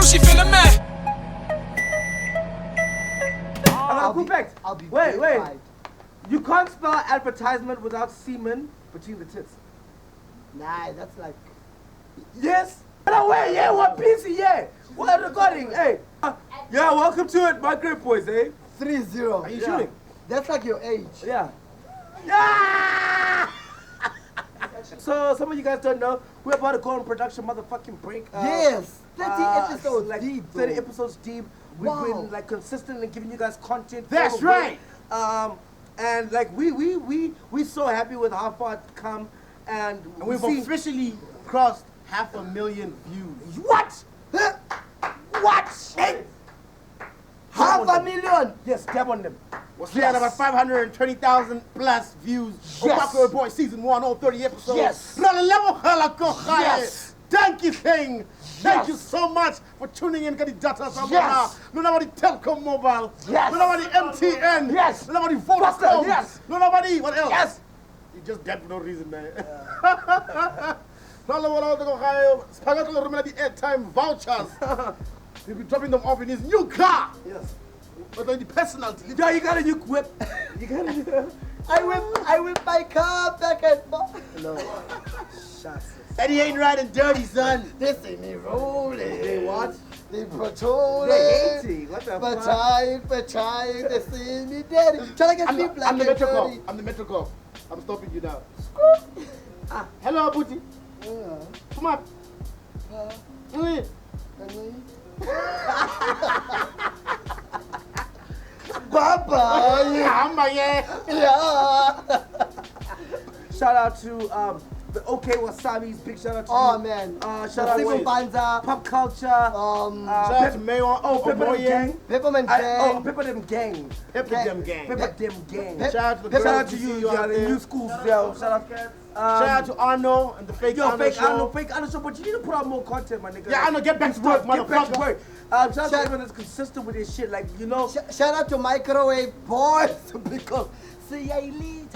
so she finna mad. Wait. You can't spell advertisement without semen between the tits. Nah, that's like... Yes? No way, yeah, one piece, yeah. What recording, hey. Yeah, welcome to it, my great boys, eh? 3-0. Are you shooting? That's like your age. Yeah. Yeah! So, some of you guys don't know, we're about to go on production motherfucking break. Yes! 30 episodes like deep. 30 episodes deep. We've Wow. been like consistent in giving you guys content. That's right! And like we so happy with how far it's come, and we've officially crossed 500,000 views. What? What? Hey. 500,000! Yes, dab on them. We had about 520,000 plus views. Yes. Yes. Boy, season 1, all 30 episodes. Yes. Yes. Thank you, King. Thank Yes. you so much for tuning in. Get data. Yes. No nobody Telcom Mobile. Yes. No nobody MTN. Yes. No nobody Vodafone. Yes. No nobody. What else? Yes. You just dead for no reason, man. The airtime vouchers. He'll be dropping them off in his new car. Yes. But the personality. Yeah, you got a new whip. You got a new. I whip my car back and forth. No. Shots. And he ain't riding dirty, son. This ain't me rolling. They what? They patrolling. They hating. What the fuck? Patrolling. They see me dead. Trying to get sleep like I'm the a Metro dirty. Cop. I'm the Metro Cop. I'm stopping you now. Hello, Booty. Come on. Bye-bye. Yeah. Shout out to the OK Wasabi's. Big shout out to Oh you. man. Shout out Single to Banza. Pop Culture. Shout out to Mayor. Pepper Them Gang. Peppermint Gang. Pepper Them Gang. Pepper Them Gang. Pepper Them Gang. Shout out to the Shout out girls to we see you, out the there. new schools, yo. Shout out. Shout out to Arno and the fake Yo, Arno fake show. Arno, fake Arno show, but you need to put out more content, my nigga. Yeah, Arno, get back to work, Get back to motherfucker. work. Shout out to everyone that's consistent with this shit, like, you know. Shout out to Microwave Boys because see ya later.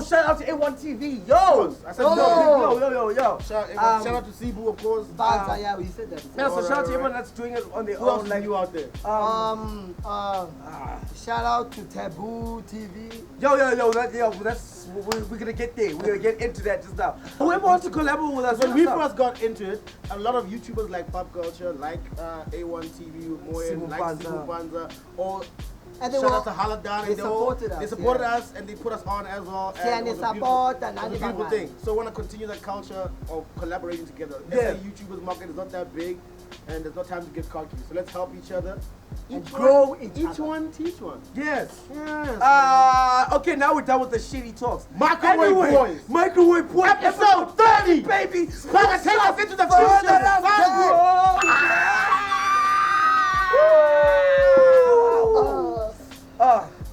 Shout out to A1 TV, yo. I said Yo. Shout out to Cebu, of course. Banza, yeah, we said that. Yeah, so shout out to everyone that's doing it on their Who else own, is like you out there? Shout out to Taboo TV. We're gonna get there. We're gonna get into that just now. Whoever wants to collaborate with us, When we first got into it, a lot of YouTubers like Pop Culture, like A1 TV, Moyen, like Simu Banza, or And shout out to Haladan. they supported us. They supported us and they put us on as well. And it they was a support beautiful, it was a beautiful thing. So I want to continue that culture of collaborating together. Yeah. The YouTubers market is not that big and there's no time to get cocky. So let's help each other. grow each other. one teach one. Yes. Yes. Okay, now we're done with the shitty talks. Microwave Boys. Microwave Boys. Episode 30, baby. Spaka, take us into the future.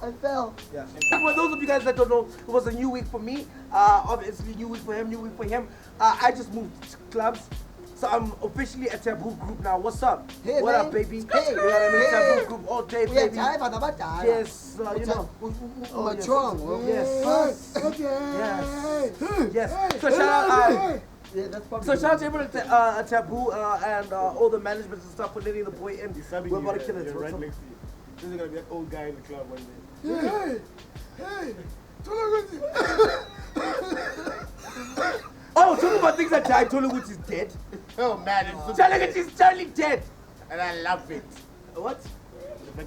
I fell. Yeah. For those of you guys that don't know, it was a new week for me. Obviously, new week for him, new week for him. I just moved clubs. So I'm officially a Taboo group now. What's up? Hey, what man. up, baby? Hey, you know what I mean? hey. Taboo group all day, We are baby. tired for the battle. Yes, you know. Yes. Yes. So shout out. Yeah, that's probably So shout out to everyone at Taboo and all the management and stuff for letting the boy in. We're about to kill it. Right next to you. This is gonna be that old guy in the club one day. Oh, talking about things that died. Tollywood is dead. Oh man, it's so Tollywood is totally dead. and I love it. What?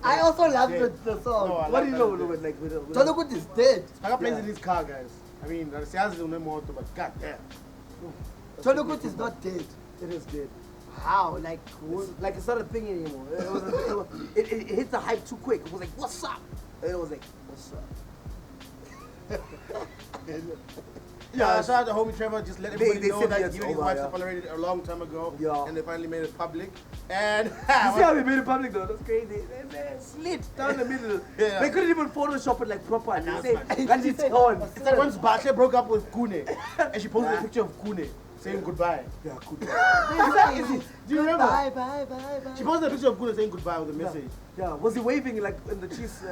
I also love the song. No, I What do you know? love that. Like, with Tollywood is dead. I got plays in his car, guys. I mean, the sales is no more, but goddamn. Tollywood is not dead. It is dead. How? Like, Like it's not a thing anymore. It hit the hype too quick. It was like, what's up? And it was like, what's up? Yeah, shout out to homie Trevor. Just let everybody know said that yes, you and his oh, wife yeah. separated a long time ago. Yeah. And they finally made it public. And You see how we made it public though? That's crazy. They slit down the middle. Yeah. They couldn't even Photoshop it like proper. They Announcement. say, and it's on. it's like once Bache broke up with Kune, and she posted a picture of Kune saying goodbye. Yeah, good. Do you remember? bye. She posted a picture of Kune saying goodbye with a message. Yeah, was he waving like in the cheese?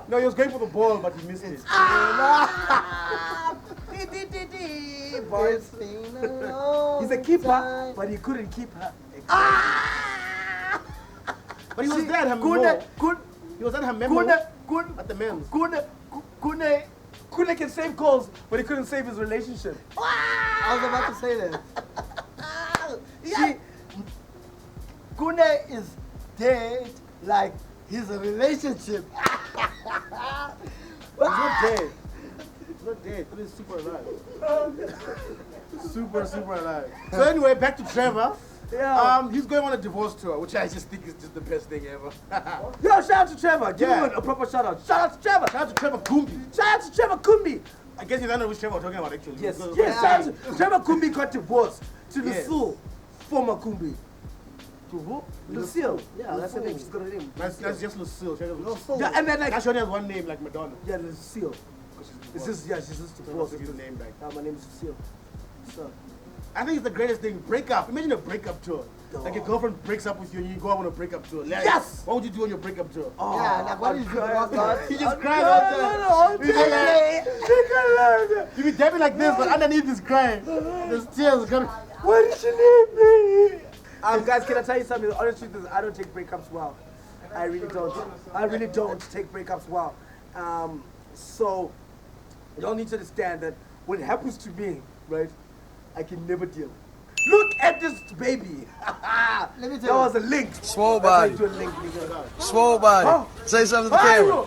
No, he was going for the ball, but he missed it. Boys. He's a keeper, but he couldn't keep her. But he was there at her Kune, He was at her memo at the men's. Kune can save calls, but he couldn't save his relationship. I was about to say that. Kune is dead like his relationship. He's not dead. He's not dead. He's super alive. super alive. So anyway, back to Trevor. Yeah. He's going on a divorce tour, which I just think is just the best thing ever. Yo, shout out to Trevor. Give him a proper shout out. Shout out to Trevor. Shout out to Trevor Gumbi. Shout out to Trevor Gumbi. I guess you don't know which Trevor we're talking about actually. Yes. Shout out to Trevor Gumbi got divorced to Yes. Lucille, former Gumbi. To who? Lucille. Yeah, that's her name. She's got a name. That's just Lucille. Yeah, and then like She only has one name like Madonna. yeah, Lucille. It's just she's just divorced. Give the name back. My name is Lucille. So I think it's the greatest thing. Breakup. Imagine a breakup tour. Like your girlfriend breaks up with you and you go out on a breakup tour. Like, Yes! What would you do on your breakup tour? Yeah, like what is it? He just cried all the time. You be dabbing like this, but underneath is crying. There's tears coming. why did she leave me? Guys, can I tell you something? The honest truth is I don't take breakups well. I really don't. I really don't take breakups well. So you all need to understand that when it happens to me, right, I can never deal. Look at this baby. Let me That tell was a link. Swole That's how body. you do a link, nigga. Swole body. Oh. Say something to the camera.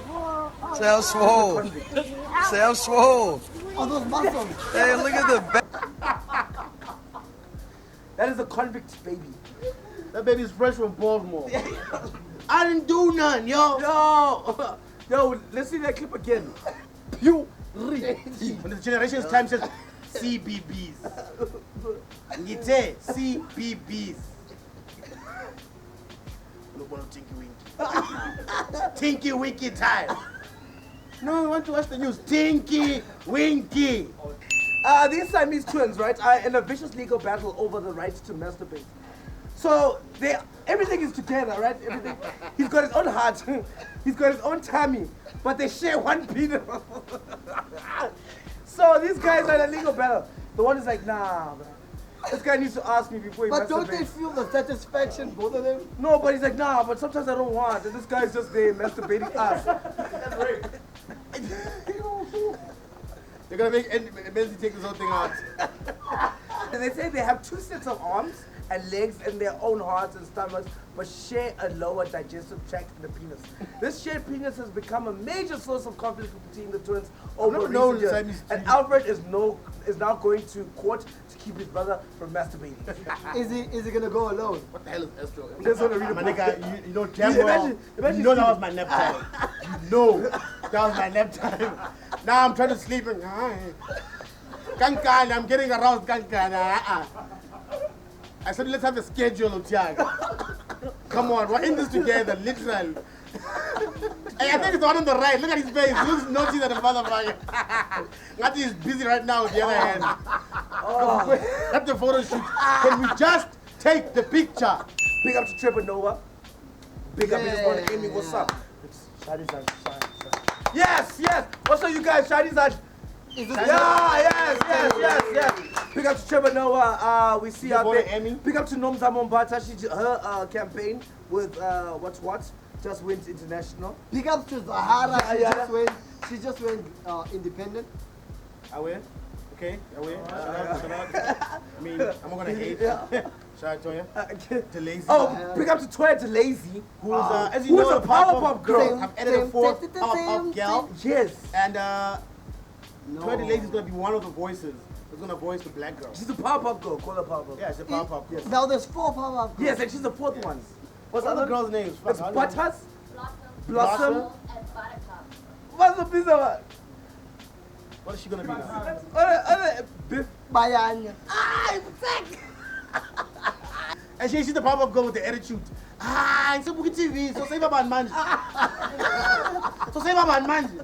Say I'm swole. Say I'm swole. you. All those muscles. Hey, look at the back. That is a convict baby. That baby's fresh from Baltimore. I didn't do none, yo. Yo, let's see that clip again. You. When the generation's time says CBBs. Ngite CBBs. Look what Tinky Winky. Tinky Winky time. No, we want to watch the news. Tinky Winky. These Siamese twins, right, are in a vicious legal battle over the right to masturbate. So everything is together, right? Everything. He's got his own heart. He's got his own tummy, but they share one penis. So these guys are in a legal battle. The one is like, nah, man. This guy needs to ask me before he But masturbates. don't they feel the satisfaction, both of them? No, but he's like, nah, but sometimes I don't want. And this guy's just there masturbating us. They're gonna make Benzi take this whole thing out. And they say they have two sets of arms and legs and their own hearts and stomachs, but share a lower digestive tract in the penis. This shared penis has become a major source of conflict between the twins over never known recent years. Siamese And twins. Alfred is now going to court to keep his brother from masturbating. Is he gonna go alone? What the hell is Estro? Just wanna read a My book. nigga, you know damn well. Imagine You know that was my nap time. You know that was my nap time. Now I'm trying to sleep and Kankan, I'm getting aroused Kankan. I said let's have a schedule, Utiaga. Come on, we're in this together, literally. Hey, I think it's the one on the right. Look at his face. He looks naughty than a motherfucker. Ngati is busy right now with the other hand. At the photo shoot. Can we just take the picture? Big up to Trevor Noah. Big up his brother Amy. What's up? Shadi's. Yes. What's up, you guys? Shadi's. Yes. Big up to Trevor Noah. We see You out voted there. Emmy? Big up to Nomza Mombata. Her campaign with what just went international. Big up to Zahara. Yeah. She just went independent. Aware? Okay, aware? Shout out. I mean, I'm not gonna hate. Shout out Toya. Delazy. Oh, big up to Toya Delazy, Who's as you who's know, a Powerpuff girl. I've added a fourth Powerpuff girl. Yes, And Toya Delazy is gonna be one of the voices. Who's gonna voice the black girl. she's a Powerpuff girl. Call her Powerpuff. Yeah, she's a Powerpuff girl. Now there's 4 power-up. Yes, and she's the fourth one. What's What the are other the girls' names? Fuck, It's how do you know? Butters, Blossom. Blossom. and Buttercup. What's the pizza one? What is she gonna be now? Biff. Bayanya. I'm sick. And she's the Powerpuff girl with the attitude. It's a bookie TV. So say about man. So say about man.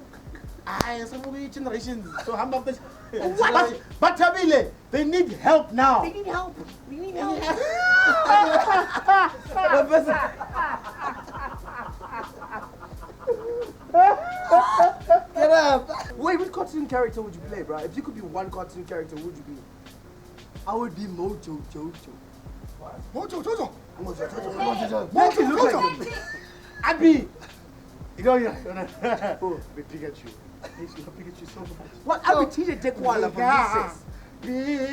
It's a movie generations. So how about this? But Tabile, they need help now. We need help. Get up. Wait, which cartoon character would you play, bro? If you could be one cartoon character, who would you be? I would be Mojo Jojo. Mojo, Jojo. Mojo. Mojo. Mojo look like him. Abby! You know, yeah. Oh, with Pikachu. Pikachu so much. What? I mean, TJ Dekwala from Bigger. Recess.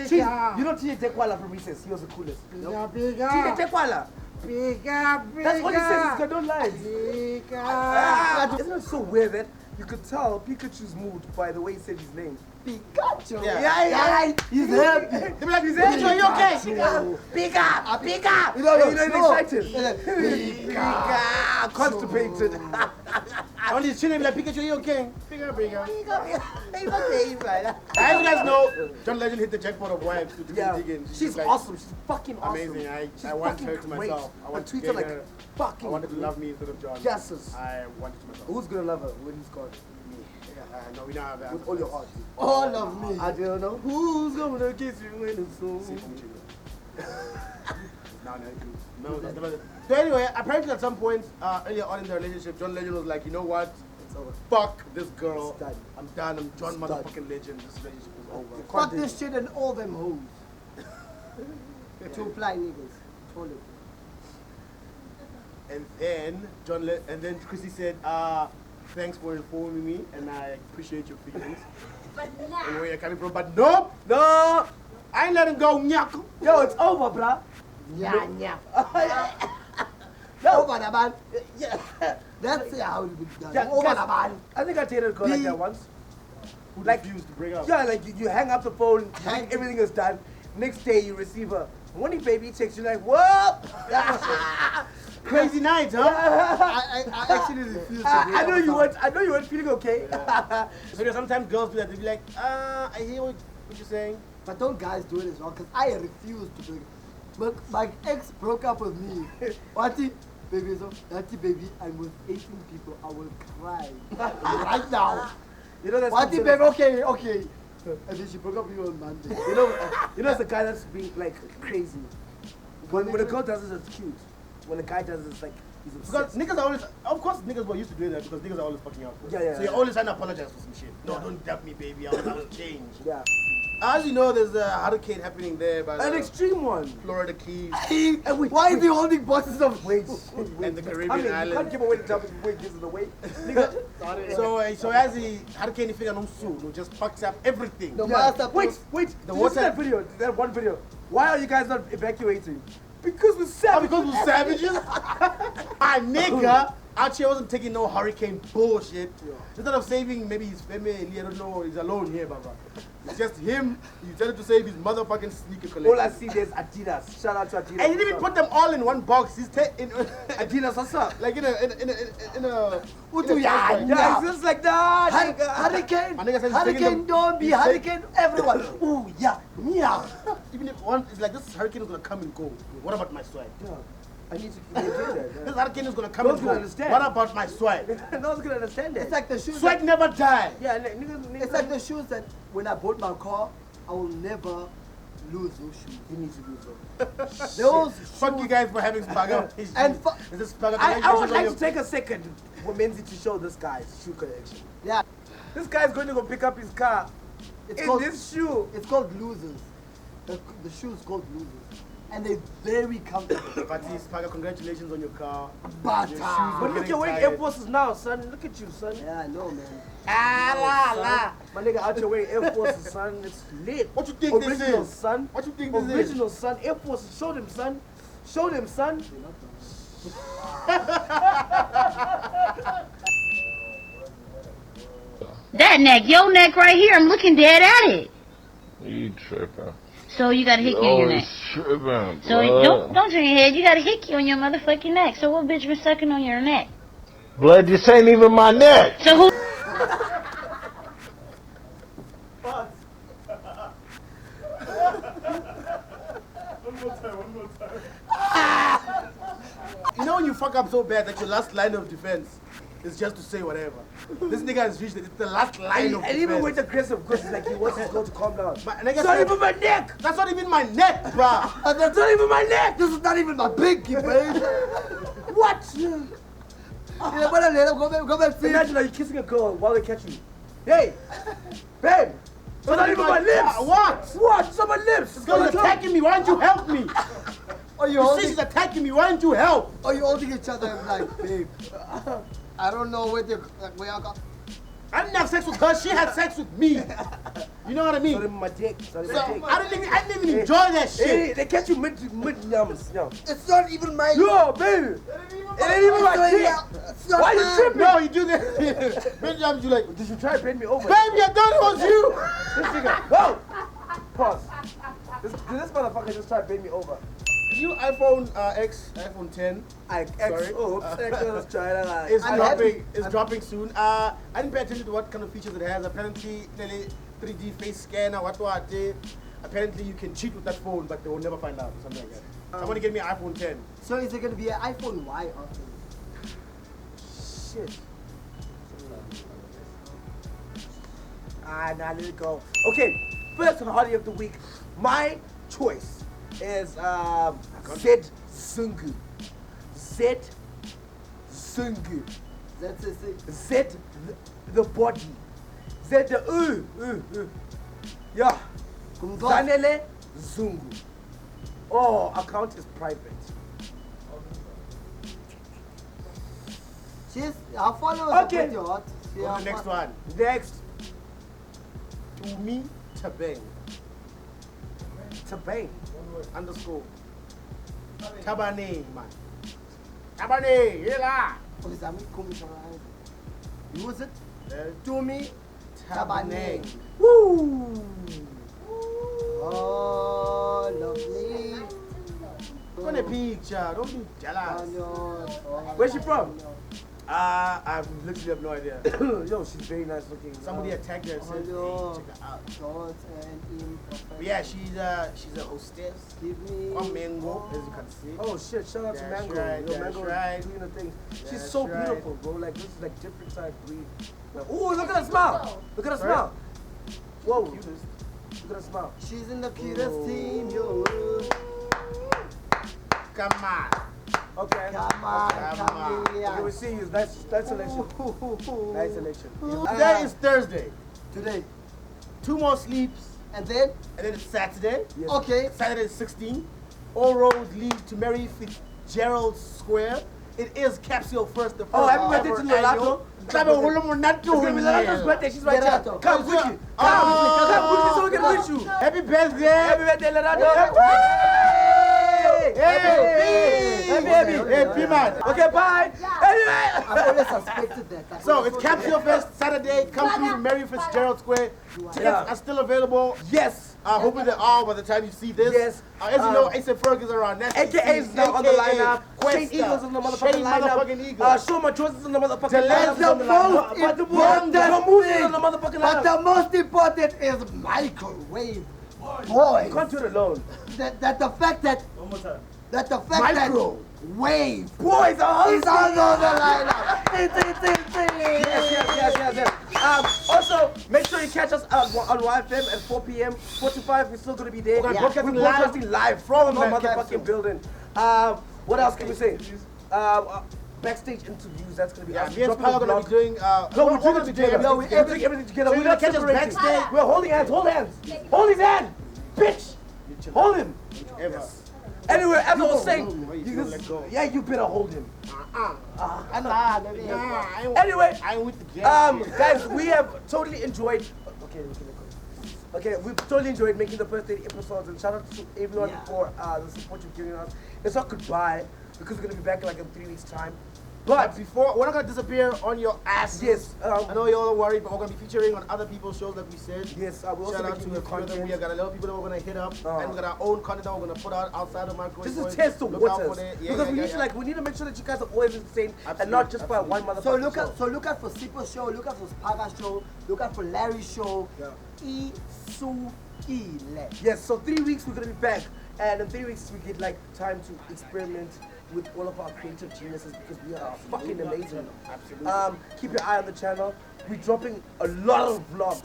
Bigger. You know TJ Dekwala from Recess? He was the coolest. Bigger, bigger. TJ Dekwala. Bigger, bigger. That's what he says. He's don't lie. Bigger. Isn't it so weird that you could tell Pikachu's mood by the way he said his name? Pikachu. Yeah. He's happy. They be like, Pikachu, are you okay? Bigger. You know, he's excited. Constipated. On his chin, they be like, Pikachu, are you okay? Bigger, bigger. He's okay, he's right. As you guys know, John Legend hit the jackpot of wives to do Yeah, digging. she's like, awesome. She's fucking awesome. amazing. She's I want fucking her to great. myself. I On want to Twitter, get like her. fucking. I wanted to love me instead of John. Yeses. I wanted to myself. Who's gonna love her when he's gone? Me. No, we don't have that. With all your heart. All of me. I don't know who's gonna kiss you in the soul. No, that's never. So anyway, apparently at some point earlier on in the relationship, John Legend was like, you know what? It's over. Fuck this girl. It's done. I'm done. I'm John It's done. motherfucking Legend. This relationship is over. Fuck this shit and all them hoes. Two fly niggas. Told it. And then Chrissy said, thanks for informing me, and I appreciate your feelings. And where you're coming from, but nope, No! I ain't letting go, nyako. Yo, it's over, bruh. Yeah. No. Over the man. Yeah. That's how it would be done. Yeah, Over guys, the man. I think I dated a girl like that once. Who Like- refused to break up? Yeah, like you hang up the phone, you Hang- think everything is done. Next day you receive a morning baby text, you're like, what? Crazy night, huh? I actually refuse to break I know up you with weren't. I know you weren't feeling okay. So there's sometimes girls do that. They be like, I hear what you're saying. But don't guys do it as well? Because I refuse to break up. But my ex broke up with me. Wati, baby, baby, I'm with 18 people. I will cry right now. You know that's Wati, baby, okay. And then she broke up with you on Monday. You know it's the guy that's being like crazy. When a girl does it, it's cute. When a guy does it, it's like he's Because obsessed. niggas are always, of course niggas were used to doing that because niggas are always fucking up. Yeah. So you're always trying to apologize for some shit. No, don't dab me, baby. I was changed. Yeah. As you know, there's a hurricane happening there by An the extreme one. Florida Keys And wait, Why is he holding boxes of wait, and the Caribbean I mean, you islands. can't give away the topic before he gives it away. Nigga. So as the hurricane figure no just fucks up everything. No Yeah. master. Wait, The the water- that video, that one video. Why are you guys not evacuating? Because we're savages. Because we're savages? My nigga out here wasn't taking no hurricane bullshit. Instead of saving maybe his family, I don't know, he's alone here, Baba. It's just him. He decided to save his motherfucking sneaker collection. All I see there's Adidas. Shout out to Adidas. And he didn't even put them all in one box. He's in Adidas, what's up? like in a Yeah. Yeah, it's just like that. nigga. Hurricane, My nigga says he's taking hurricane, them- don't be he's hurricane, everyone. Ooh, yeah. Even if one is like, this hurricane is gonna come and go. What about my swag? Yeah. I need to maintain that. This hurricane is gonna come Those and gonna go. understand. What about my swag? No one's gonna understand that. It's like the shoes. Swag never die. Yeah, niggas. It's like the shoes that when I bought my car, I will never lose those shoes. You need to lose them. Those Fuck you guys for having spagger. And is this spagger? I would like to take a second for Menzi to show this guy's shoe collection. yeah, This guy's going to go pick up his car it's in called this shoe. it's called losers. The shoes called losers, and they're very comfortable. But see, spagger, congratulations on your car. But Your shoes But are look, getting you're wearing tired. Air Forces now, son. Look at you, son. yeah, I know, man. Son. My nigga out here wearing Air Forces, son. It's lit. What you think this Original, is? son. What you think this is? Original, son. Air Forces. Show them, son. Show them, son. That neck, your neck right here, I'm looking dead at it. You tripping. So you got a hickey on your neck. Tripping, So don't turn your head, you got a hickey on your motherfucking neck. So what bitch been sucking on your neck? Blood, this ain't even my neck. So who? You know when you fuck up so bad that your last line of defense is just to say whatever. This nigga has reached it. It's the last line of And defense. even with aggressive, because he's like, he wants his girl to calm down. My nigga It's not said- even my neck. That's not even my neck, bruh. And that's not even my neck. This is not even my pinky, babe. What? Yeah, but let him go back, see. Imagine are you kissing a girl while they catch you. Hey, babe. It's not even my lips. What? What? It's on my lips. This girl's attacking me. Why don't you help me? Or you You see holding, she's attacking me. Why don't you help? or you holding each other and like, babe, I don't know where I got. I didn't have sex with her. She had sex with me. You know what I mean? Sorry, my dick. Sorry, So, my dick. I didn't even enjoy that shit. Hey, they catch you mid yums. Yo. It's not even my. Yo, baby. It ain't even my dick. It's not Why you mine. tripping? No, you do that. Benjamin, you like, Did you try to bend me over? baby, I thought it was you. This nigga. Whoa. Pause. This motherfucker just tried to bend me over. You iPhone X, iPhone 10 Sorry. is dropping soon. I didn't pay attention to what kind of features it has. Apparently, 3D face scanner, what. Apparently, you can cheat with that phone, but they will never find out. Something like that. Someone get me an iPhone 10. So is it gonna be an iPhone Y after? Shit. Nah, let it go. Okay, first hottie of the week. My choice is Zed Zungu. Zed Zungu. That's it. Zed the body. Zed the Yeah. Zanele Zungu. Oh, account is private. She's her followers Okay. are pretty hot. What's the next one? Next, To me, Tabang. Tabane. Underscore. Tabane, man. Tabane, yela. Oh, is that me? Use it. To me, Tabane. Woo! Oh, lovely. Go a picture. Don't be jealous. Where's she from? I literally have no idea. Yo, she's very nice looking. Somebody attacked her and said, hey, check her out. Shorts and imperfect. But yeah, she's a hostess Give me. from Mango, as you can see. Oh shit, shout out to That's Mango. right, Yo, that's Mango right. is doing the thing. She's That's so right. beautiful, bro. Like, this is like different type breed. Like, ooh, look at her smile. Look at her Sorry? smile. Whoa. Cutest. Look at her smile. She's in the cutest team, yo. Come on. Okay. Come on, Come on. Okay, we chameleon. see you. Nice selection. Nice selection. Today is Thursday. Today. 2 more sleeps, And then, and then it's Saturday. Yes. okay. Saturday is 16. All roads lead to Mary Fitzgerald Square. It is Capsule First, the first Oh, happy birthday ever to Lolato. annual. Claro, ulo mo na It's gonna be Lolato's birthday. She's right here. Lolato. Come quickly. Oh. Come quickly so we can wish you. Happy birthday! Happy birthday, Lolato. Hey, man. Okay, bye. Anyway. I've always suspected that. So it's Capsule Fest Saturday. Come through to Mary Fitzgerald Square. Tickets Yeah. are still available. Yes. Hopefully they are by the time you see this. Yes. As you know, ASAP Ferg is around. That's AKA is now on the lineup. Shane Questa. Eagles is on the motherfucking Shane lineup. motherfucking Eagles. Show my choices on the motherfucking Delazy lineup. on the lineup. But the But the movie on the motherfucking But lineup. the most important is microwave. You Boy, can't do it alone. that the fact that One more time. that wave Boys are is on the lineup. Yes. Also, make sure you catch us on YFM at 4 p.m. 4 to 5. We're still gonna be there. We're We're broadcasting broadcasting live from the that motherfucking capsule. building. What else can we say? Backstage interviews. That's gonna be Yeah, us. me and Dropping Paul are the going to be vlog. doing. No, we're all doing of it the together. jams No, we're together. doing everything together. So We're you're not gonna catch us separating. backstage? We're holding hands. Hold hands. Hold his hand, bitch. Hold him. Ever. Anyway, as I was don't saying, know why you you don't can- let go. yeah, you better hold him. Anyway, Anyway, I'm with the jam. guys, we have totally enjoyed. Okay, okay, we've totally enjoyed making the first 30 episodes, and shout out to everyone Yeah. for the support you've given us. It's not goodbye because we're gonna be back in like in 3 weeks' time. But before, we're not gonna disappear on your ass. Yes, I know you're all worried, but we're gonna be featuring on other people's shows, like we said. yes, we're also Shout out making to new a few of them. content. We got a lot of people that we're gonna hit up, and we got our own content that we're gonna put out outside of Microwave. Just to Boys. test the Look out waters, for it. because we need to we need to make sure that you guys are always entertained and not just by one motherfucker. So look out for Sipo's show, look out for Spaga show, look out for Larry's show. Isukile. Yes, so 3 weeks we're gonna be back, and in 3 weeks we get like time to experiment with all of our creative geniuses because we are fucking amazing. Absolutely. Keep your eye on the channel. We're dropping a lot of vlogs.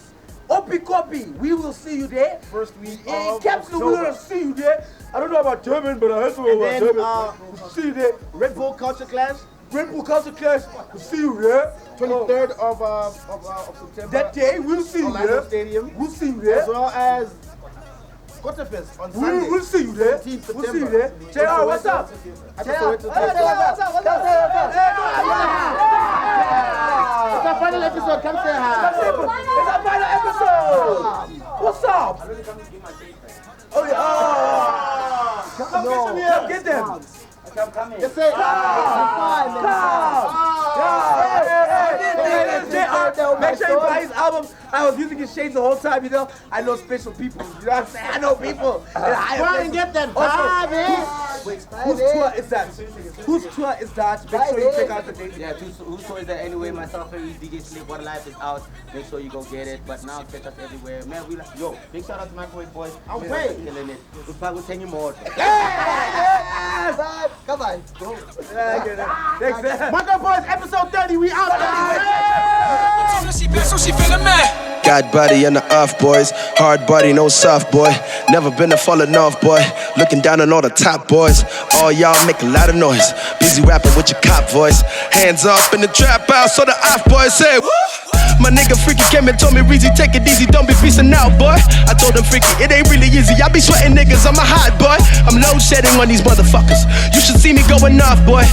Opi copy, we will see you there. First week In of Capsule, we're October. gonna see you there. I don't know about German, but I heard something And about then, German. We'll see you there. Red Bull Culture Clash, Red Bull Culture Clash, we'll see you there. 23rd of September. That day, we'll see you Orlando there. Stadium. We'll see you As there. well as What's the first? On Sunday. We'll see you there. 17th We'll see you there. JR, what's up? What's our final episode? Come say hi. It's our final episode. What's up? Oh yeah. Come get them. Just say Make sure you buy his album. I was using his shades the whole time, you know. I know special people. You know what I'm saying? I know people. Go and get them. Whose tour is that? Whose tour is that? Make sure you check out the date. Yeah, whose tour is that anyway? Myself and DJ Sleep, What Life is out. Make sure you go get it. But now check us everywhere. Man, we like, yo, big shout out to Microwave Boys. I'm Man, great. killing it. We're back with 10 more. Come on. Microwave Boys, episode 30. We out. God body and the off boys, hard body, no soft boy. Never been a falling off boy. Looking down on all the top boys. All y'all make a lot of noise. Busy rapping with your cop voice. Hands up in the trap house, so the off boys say, woo! My nigga Freaky came and told me, Reezy, take it easy, don't be peacing out, boy. I told him, Freaky, it ain't really easy. I be sweating niggas, I'm a hot boy. I'm load shedding on these motherfuckers. You should see me going off, boy.